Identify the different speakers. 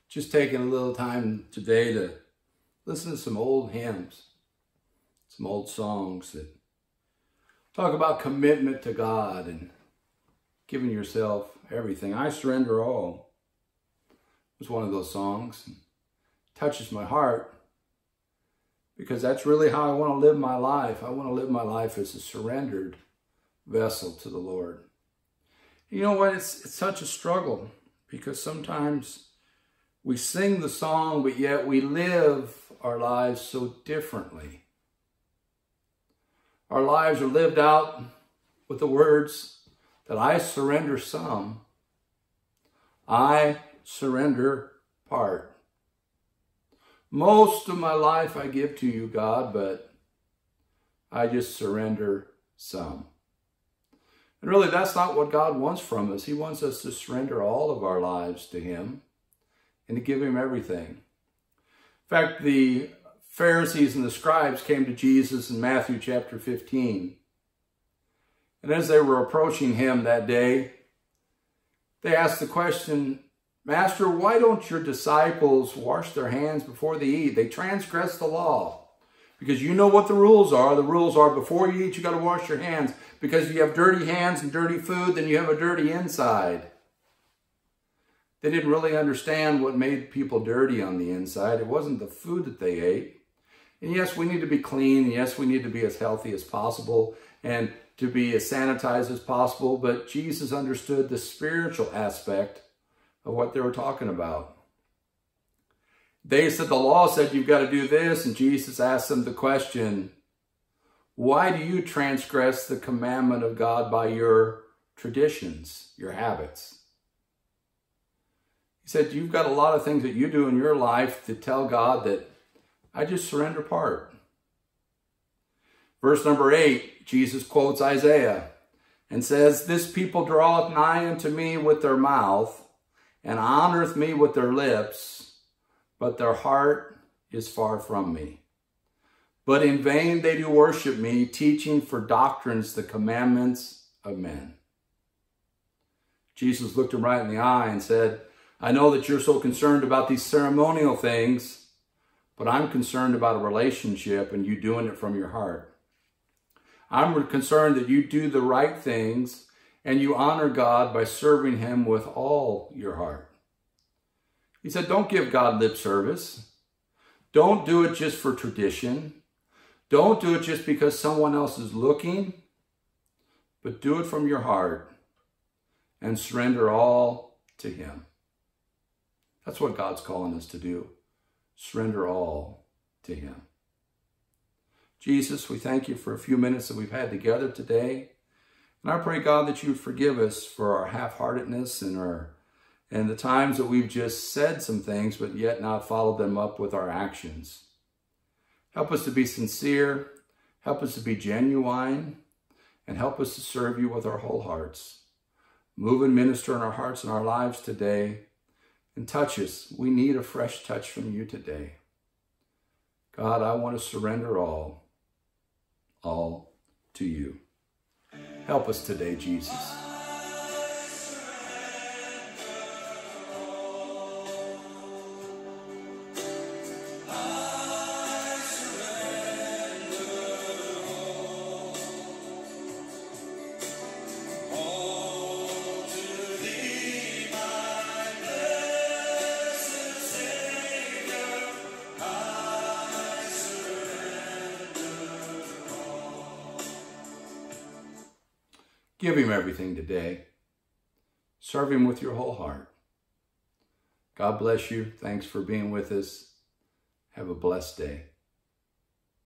Speaker 1: Just taking a little time today to listen to some old hymns, some old songs that talk about commitment to God and giving yourself everything. I Surrender All was one of those songs. It touches my heart because that's really how I want to live my life. I want to live my life as a surrendered vessel to the Lord. You know what? It's such a struggle because sometimes we sing the song, but yet we live our lives so differently. Our lives are lived out with the words that I surrender some, I surrender part. Most of my life I give to you, God, but I just surrender some. And really, that's not what God wants from us. He wants us to surrender all of our lives to Him and to give Him everything. In fact, the Pharisees and the scribes came to Jesus in Matthew chapter 15. And as they were approaching Him that day, they asked the question, Master, why don't your disciples wash their hands before they eat? They transgress the law. Because you know what the rules are. The rules are before you eat, you got to wash your hands. Because if you have dirty hands and dirty food, then you have a dirty inside. They didn't really understand what made people dirty on the inside. It wasn't the food that they ate. And yes, we need to be clean. And yes, we need to be as healthy as possible and to be as sanitized as possible. But Jesus understood the spiritual aspect of what they were talking about. They said the law said you've got to do this. And Jesus asked them the question, why do you transgress the commandment of God by your traditions, your habits? He said, you've got a lot of things that you do in your life to tell God that I just surrender part. Verse number 8, Jesus quotes Isaiah and says, this people draweth nigh unto me with their mouth and honoreth me with their lips, but their heart is far from me. But in vain they do worship me, teaching for doctrines the commandments of men. Jesus looked him right in the eye and said, I know that you're so concerned about these ceremonial things, but I'm concerned about a relationship and you doing it from your heart. I'm concerned that you do the right things and you honor God by serving Him with all your heart. He said, don't give God lip service. Don't do it just for tradition. Don't do it just because someone else is looking, but do it from your heart and surrender all to Him. That's what God's calling us to do. Surrender all to Him. Jesus, we thank you for a few minutes that we've had together today. And I pray, God, that you would forgive us for our half-heartedness and the times that we've just said some things, but yet not followed them up with our actions. Help us to be sincere. Help us to be genuine. And help us to serve you with our whole hearts. Move and minister in our hearts and our lives today. And touch us. We need a fresh touch from you today. God, I want to surrender all to you. Help us today, Jesus. Give him everything today. Serve him with your whole heart. God bless you. Thanks for being with us. Have a blessed day.